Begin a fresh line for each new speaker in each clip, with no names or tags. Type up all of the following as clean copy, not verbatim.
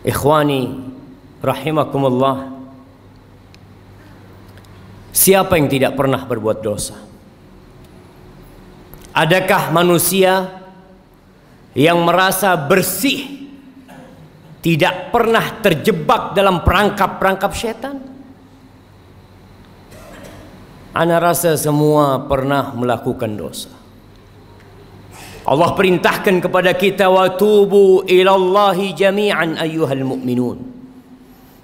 Ikhwani rahimakumullah, siapa yang tidak pernah berbuat dosa? Adakah manusia yang merasa bersih, tidak pernah terjebak dalam perangkap-perangkap setan? Ana rasa semua pernah melakukan dosa. Allah perintahkan kepada kita, wa tubu ilallahi jami'an ayyuhal mu'minun.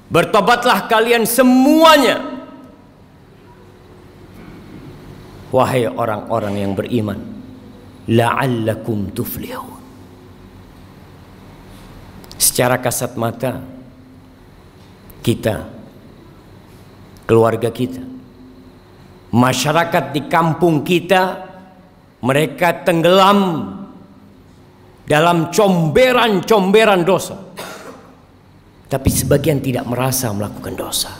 Bertobatlah kalian semuanya, wahai orang-orang yang beriman, la'allakum tuflihun. Secara kasat mata kita, keluarga kita, masyarakat di kampung kita, mereka tenggelam dalam comberan-comberan dosa, tapi sebagian tidak merasa melakukan dosa.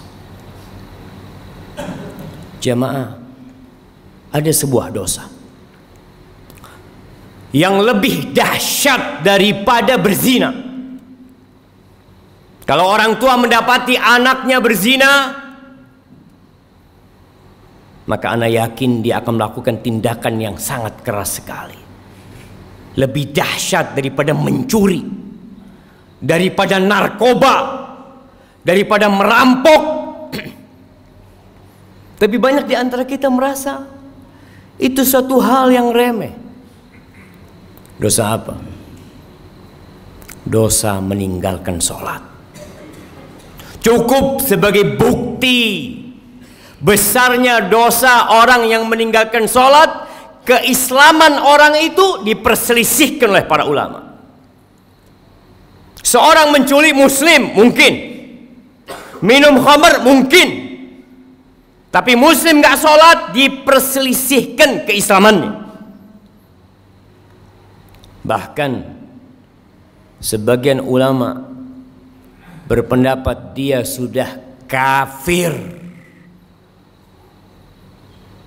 Jamaah, ada sebuah dosa yang lebih dahsyat daripada berzina. Kalau orang tua mendapati anaknya berzina, maka ana yakin dia akan melakukan tindakan yang sangat keras sekali. Lebih dahsyat daripada mencuri, daripada narkoba, daripada merampok. Tapi banyak di antara kita merasa itu suatu hal yang remeh. Dosa apa? Dosa meninggalkan sholat. Cukup sebagai bukti besarnya dosa orang yang meninggalkan sholat, keislaman orang itu diperselisihkan oleh para ulama. Seorang menculik muslim mungkin, minum khamr mungkin, tapi muslim gak sholat diperselisihkan keislamannya. Bahkan sebagian ulama berpendapat dia sudah kafir,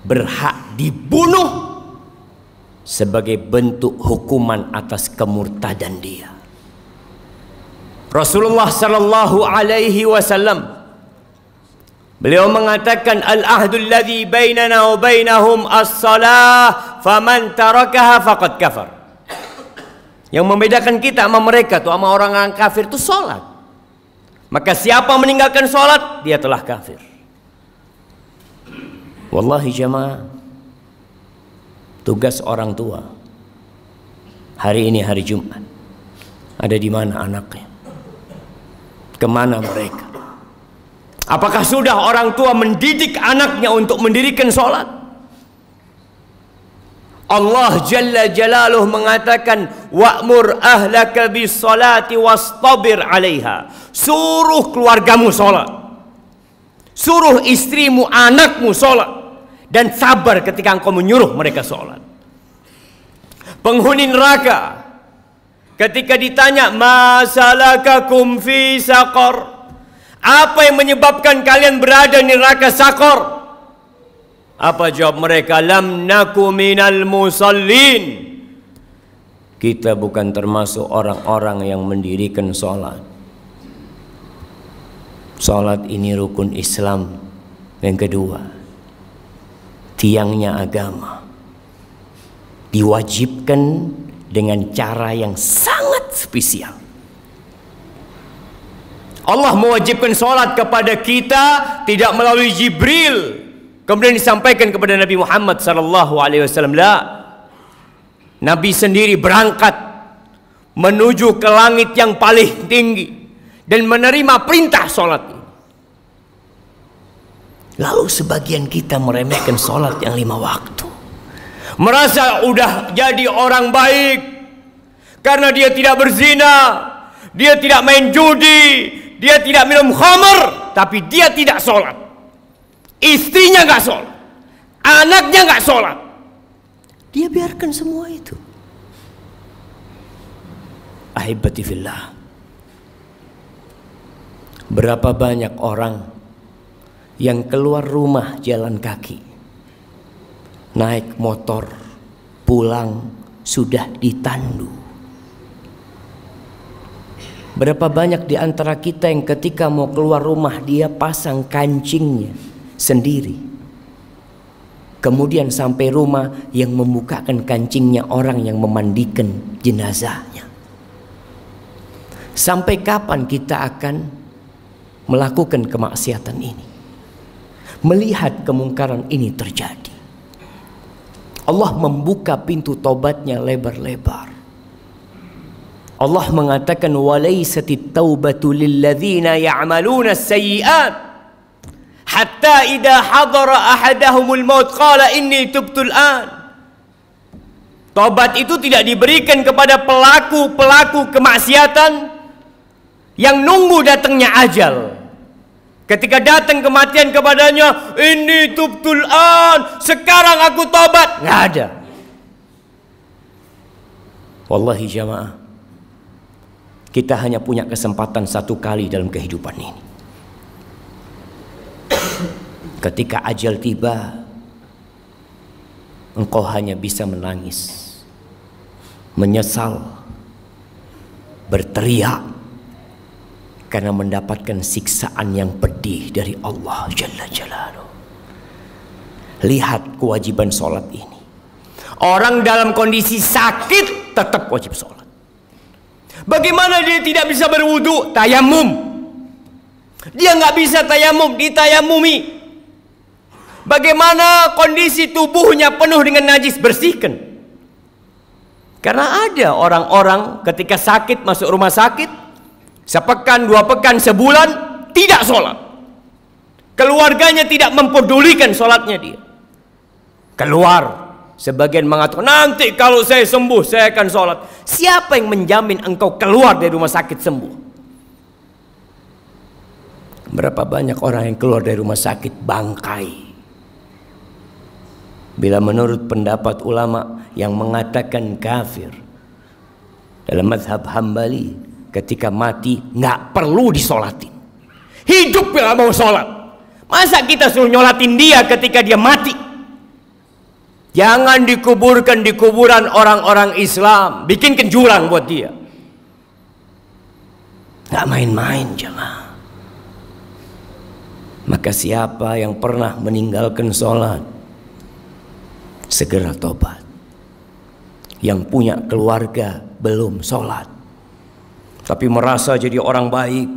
berhak dibunuh sebagai bentuk hukuman atas kemurtadan dia. Rasulullah sallallahu alaihi wasallam, beliau mengatakan, al-ahdul ladzi bainana wa bainahum as-salah faman tarakaha faqad kafar. Yang membedakan kita sama mereka tuh, sama orang kafir itu salat. Maka siapa meninggalkan salat, dia telah kafir. Wallahi jamaah, tugas orang tua hari ini hari Jumat, ada di mana anaknya? Kemana mereka? Apakah sudah orang tua mendidik anaknya untuk mendirikan sholat? Allah Jalla Jalaluh mengatakan, wa'mur ahlaka bis salati wastabir 'alaiha. Suruh keluargamu sholat, suruh istrimu, anakmu sholat, dan sabar ketika engkau menyuruh mereka sholat. Penghuni neraka ketika ditanya, masalakakum fi saqar, apa yang menyebabkan kalian berada di neraka Saqar? Apa jawab mereka? Lam naku minal musallin. Kita bukan termasuk orang-orang yang mendirikan sholat. Sholat ini rukun Islam yang kedua, tiangnya agama, diwajibkan dengan cara yang sangat spesial. Allah mewajibkan sholat kepada kita tidak melalui Jibril kemudian disampaikan kepada Nabi Muhammad SAW. Nabi sendiri berangkat menuju ke langit yang paling tinggi dan menerima perintah sholat. Lalu sebagian kita meremehkan sholat yang 5 waktu, merasa udah jadi orang baik karena dia tidak berzina, dia tidak main judi, dia tidak minum khamr, tapi dia tidak sholat. Istrinya nggak sholat, anaknya nggak sholat, dia biarkan semua itu. Ahibati fillah, berapa banyak orang yang keluar rumah jalan kaki, naik motor, pulang sudah ditandu. Berapa banyak di antara kita yang ketika mau keluar rumah dia pasang kancingnya sendiri. Kemudian sampai rumah yang membukakan kancingnya orang yang memandikan jenazahnya. Sampai kapan kita akan melakukan kemaksiatan ini? Melihat kemungkaran ini terjadi. Allah membuka pintu tobatnya lebar-lebar. Allah mengatakan walaisatit taubatu lilladzina ya'maluna as-sayyi'at hatta idza hadara ahadahumul maut qala inni tubtul an. Tobat itu tidak diberikan kepada pelaku-pelaku kemaksiatan yang nunggu datangnya ajal. Ketika datang kematian kepadanya, inni tubtul an, sekarang aku tobat. Nggak ada. Wallahi jamaah, kita hanya punya kesempatan satu kali dalam kehidupan ini. Ketika ajal tiba, engkau hanya bisa menangis, menyesal, berteriak, karena mendapatkan siksaan yang pedih dari Allah Jalla Jalaluhu. Lihat kewajiban sholat ini. Orang dalam kondisi sakit tetap wajib sholat. Bagaimana dia tidak bisa berwudu? Tayamum. Dia nggak bisa tayamum, ditayamumi. Bagaimana kondisi tubuhnya penuh dengan najis? Bersihkan. Karena ada orang-orang ketika sakit masuk rumah sakit, sepekan, 2 pekan, sebulan tidak sholat. Keluarganya tidak mempedulikan sholatnya dia. Keluar. Sebagian mengatakan, nanti kalau saya sembuh saya akan sholat. Siapa yang menjamin engkau keluar dari rumah sakit sembuh? Berapa banyak orang yang keluar dari rumah sakit bangkai. Bila menurut pendapat ulama yang mengatakan kafir dalam mazhab Hambali, ketika mati nggak perlu disolatin. Hidup bila mau sholat. Masa kita suruh nyolatin dia ketika dia mati? Jangan dikuburkan di kuburan orang-orang Islam. Bikinkan jurang buat dia. Gak main-main jemaah. Maka siapa yang pernah meninggalkan sholat, segera tobat. Yang punya keluarga belum sholat, tapi merasa jadi orang baik,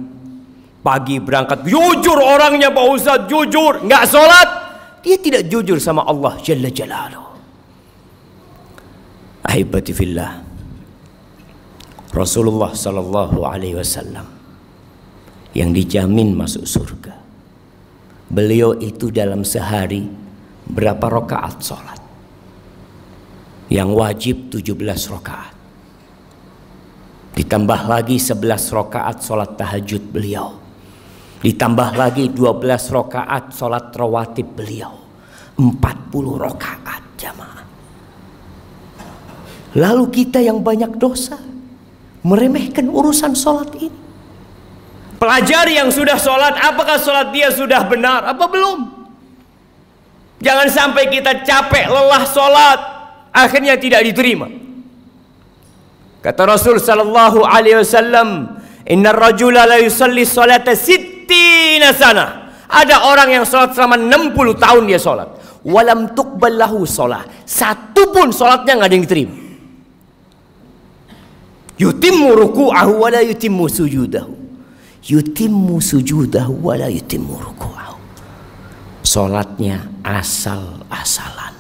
pagi berangkat, jujur orangnya Pak Ustadz, jujur, nggak sholat, dia tidak jujur sama Allah Jalla Jalaluhu. Ahibati fillah, Rasulullah sallallahu alaihi wasallam yang dijamin masuk surga, beliau itu dalam sehari berapa rakaat sholat? Yang wajib 17 rakaat, ditambah lagi 11 rakaat sholat tahajud beliau, ditambah lagi 12 rakaat sholat rawatib beliau, 40 rakaat jamaah. Lalu kita yang banyak dosa meremehkan urusan sholat ini. Pelajari yang sudah sholat, apakah sholat dia sudah benar apa belum? Jangan sampai kita capek lelah sholat, akhirnya tidak diterima. Kata Rasul sallallahu alaihi wasallam, innar rajula la yusalli salata 60 sana. Ada orang yang sholat selama 60 tahun dia sholat, walam tuqbal lahu sholat, satu pun sholatnya nggak ada yang diterima. Yutimmu ruku'ahu wa la yutimmu sujudahu, yutimmu sujudahu wa la yutimmu ruku'ahu. Sholatnya asal-asalan,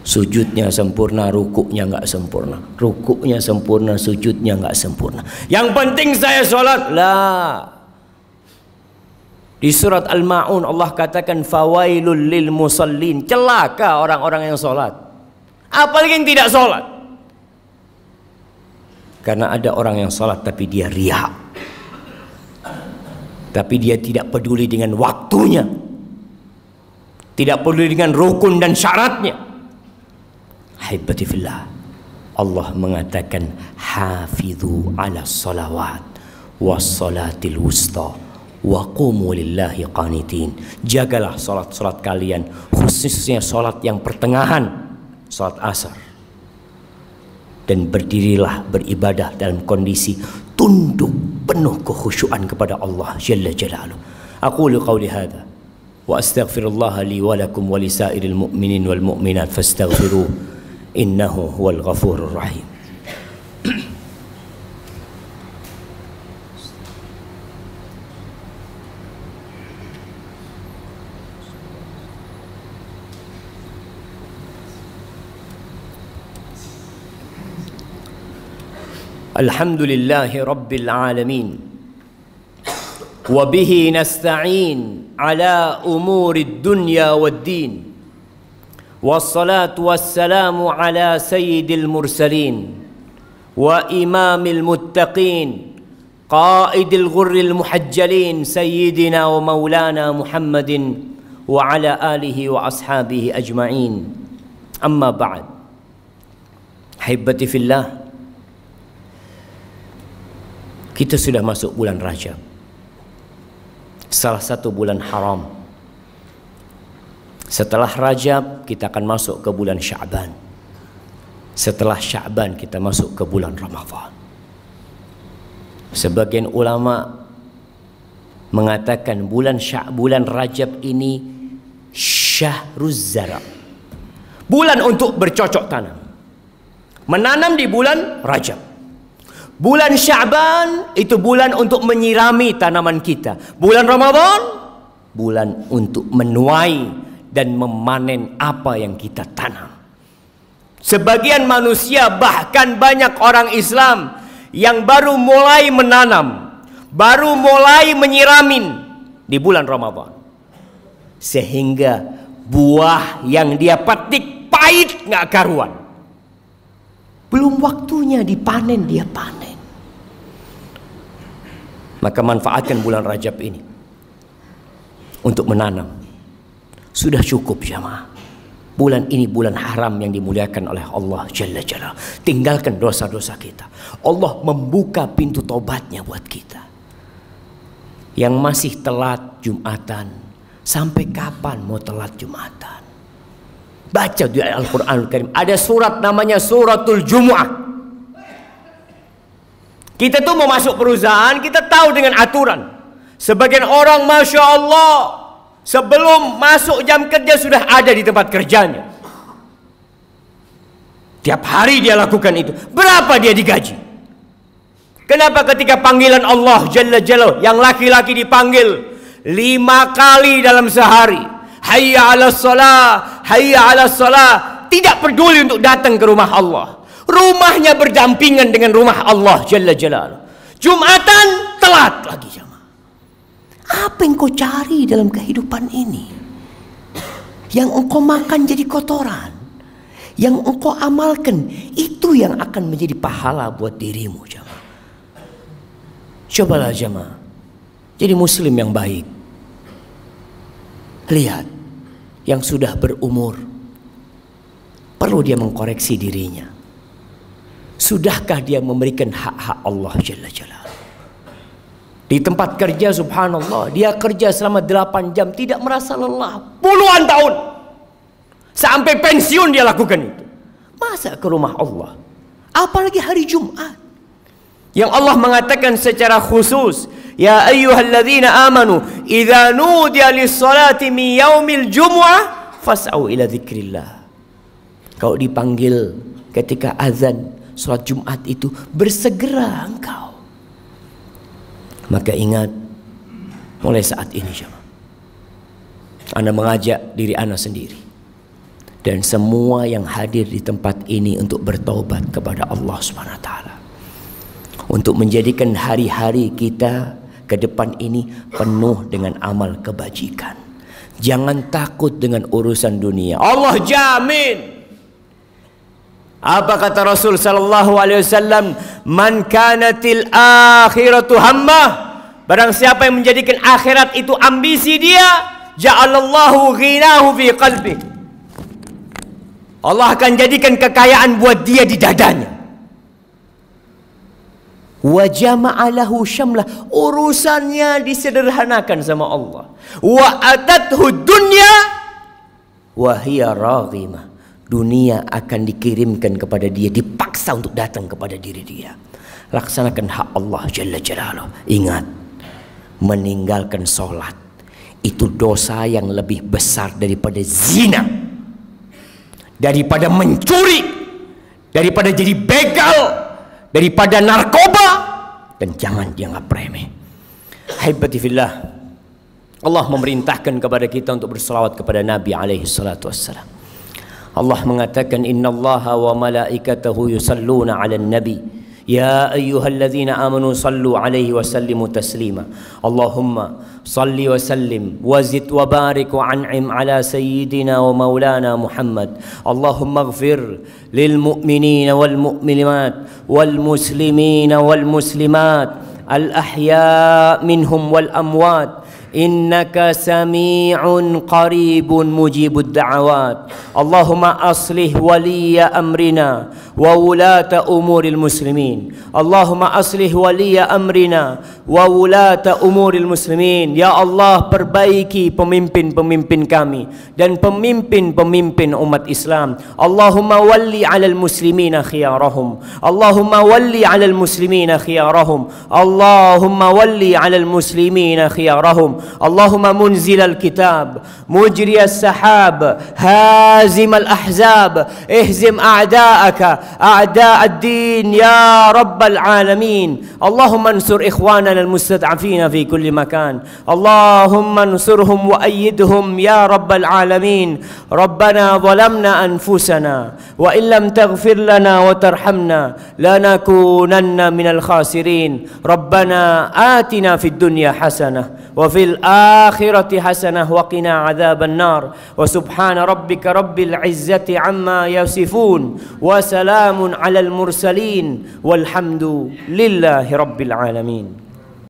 sujudnya sempurna, rukuknya nggak sempurna, rukuknya sempurna, sujudnya nggak sempurna. Yang penting saya sholat lah. Di surat Al-Ma'un Allah katakan fawailul lil musallin, celaka orang-orang yang sholat, apalagi yang tidak sholat. Karena ada orang yang sholat tapi dia riya, tapi dia tidak peduli dengan waktunya, tidak peduli dengan rukun dan syaratnya. Haibati fillah, Allah mengatakan hafidhu ala salawat was salatil wusta wa qumu lillahi qanitin. Jagalah salat-salat kalian, khususnya salat yang pertengahan, salat asar. dan berdirilah beribadah dalam kondisi tunduk penuh kekhusyuan kepada Allah Jalla Jalaluhu. Aqulu qawli hadha wa astaghfirullah li wa lakum wa lisairil mu'minin wal mu'minat fastaghfiruh innahu huwal ghafurur rahim. Alhamdulillahi Rabbil Alamin wa bihi nasta'in ala umuri dunya wad din wassalatu wassalamu ala sayyidil mursalin wa imamil muttaqin qaidil ghurril muhajjalin sayyidina wa maulana Muhammadin wa ala alihi wa ashabihi ajma'in. Amma ba'd. Hibbati fillah, kita sudah masuk bulan Rajab, salah satu bulan haram. Setelah Rajab kita akan masuk ke bulan Sya'ban. Setelah Sya'ban kita masuk ke bulan Ramadan. Sebagian ulama mengatakan bulan Rajab ini syahruz zara', bulan untuk bercocok tanam, menanam di bulan Rajab. Bulan Sya'ban itu bulan untuk menyirami tanaman kita. Bulan Ramadan bulan untuk menuai dan memanen apa yang kita tanam. Sebagian manusia, bahkan banyak orang Islam yang baru mulai menanam, baru mulai menyiramin di bulan Ramadan, sehingga buah yang dia petik pahit nggak karuan. Belum waktunya dipanen, dia panen. Maka manfaatkan bulan Rajab ini untuk menanam. Sudah cukup jamaah. Bulan ini bulan haram yang dimuliakan oleh Allah Jalla Jalaluhu. Tinggalkan dosa-dosa kita. Allah membuka pintu tobatnya buat kita. Yang masih telat Jumatan, sampai kapan mau telat Jumatan? Baca di Al-Quranul Karim, ada surat namanya Suratul Jumu'ah. Kita tuh mau masuk perusahaan, kita tahu dengan aturan. Sebagian orang Masya Allah, sebelum masuk jam kerja sudah ada di tempat kerjanya. Tiap hari dia lakukan itu. Berapa dia digaji? Kenapa ketika panggilan Allah Jalla Jalaluhu, yang laki-laki dipanggil 5 kali dalam sehari, hayya ala salah, hayya ala salah, tidak peduli untuk datang ke rumah Allah. Rumahnya berdampingan dengan rumah Allah Jalla Jalaluhu. Jumatan telat lagi jamaah. Apa yang kau cari dalam kehidupan ini? Yang engkau makan jadi kotoran, yang engkau amalkan itu yang akan menjadi pahala buat dirimu jamaah. Cobalah jamaah jadi muslim yang baik. Lihat, yang sudah berumur perlu dia mengkoreksi dirinya. Sudahkah dia memberikan hak-hak Allah Jalla Jalaluhu? Di tempat kerja subhanallah, dia kerja selama 8 jam tidak merasa lelah, puluhan tahun, sampai pensiun dia lakukan itu. Masa ke rumah Allah? Apalagi hari Jumat, yang Allah mengatakan secara khusus, ya ayyuhalladzina amanu idza nudiya lis-salati min yaumil jumu'ah fas'au ila dzikrillah. Kau dipanggil ketika azan sholat Jumat itu, bersegera engkau. Maka ingat, mulai saat ini jemaah, Anda mengajak diri Anda sendiri dan semua yang hadir di tempat ini untuk bertaubat kepada Allah Subhanahu wa taala, untuk menjadikan hari-hari kita ke depan ini penuh dengan amal kebajikan. Jangan takut dengan urusan dunia. Allah jamin. Apa kata Rasul sallallahu alaihi wasallam? Man kanatil akhiratu hammah. Barang siapa yang menjadikan akhirat itu ambisi dia, ja'alallahu ghinahu fi qalbi. Allah akan jadikan kekayaan buat dia di dadanya. Wa jama'a lahu syamlah, urusannya disederhanakan sama Allah. Wa atathu dunya wa hiya raghimah. dunia akan dikirimkan kepada dia, dipaksa untuk datang kepada diri dia. Laksanakan hak Allah Jalla Jalaluh. Ingat, meninggalkan sholat itu dosa yang lebih besar daripada zina, daripada mencuri, daripada jadi begal, daripada narkoba, dan jangan dianggap remeh. Haibati fillah, Allah memerintahkan kepada kita untuk berselawat kepada Nabi alaihi salatu wassalam. Allah mengatakan, innallaha wa malaikatahu yusalluna 'alan nabi ya ayyuhalladzina amanu sallu 'alaihi wa sallimu taslima. Allahumma salli wa sallim wa zid wa barik wa an'im ala sayyidina wa maulana Muhammad. Allahumma ighfir lil mu'minina wal mu'minat wal muslimina wal muslimat al ahya minhum wal amwat innaka sami'un qaribun mujibud da'awat. Allahumma aslih waliya amrina wa wulata umuril muslimin. Allahumma aslih waliya amrina wa wulata umuril muslimin. Ya Allah, perbaiki pemimpin-pemimpin kami dan pemimpin-pemimpin umat Islam. Allahumma walli 'alal muslimina khiyarahum. Allahumma walli 'alal muslimina khiyarahum. Allahumma walli 'alal muslimina khiyarahum. Allahumma munzil al-kitab, mujri as-sahab, hazim al-ahzab, ihzim a'da'aka, a'da' ad-din ya rabbal alamin. Allahumma ansur ikhwanana al-mustad'afina fi kulli makan. Allahumma ansurhum wa ayyidhum ya rabbal alamin. Rabbana zalamna anfusana wa in lam taghfir lana wa tarhamna lanakunanna minal khasirin. Rabbana atina fid dunya hasanah wa fil akhirati hasanah wa qina adzaban nar. Wa subhana rabbika rabbil izzati amma yasifun wa salamun alal mursalin walhamdu lillahi rabbil alamin.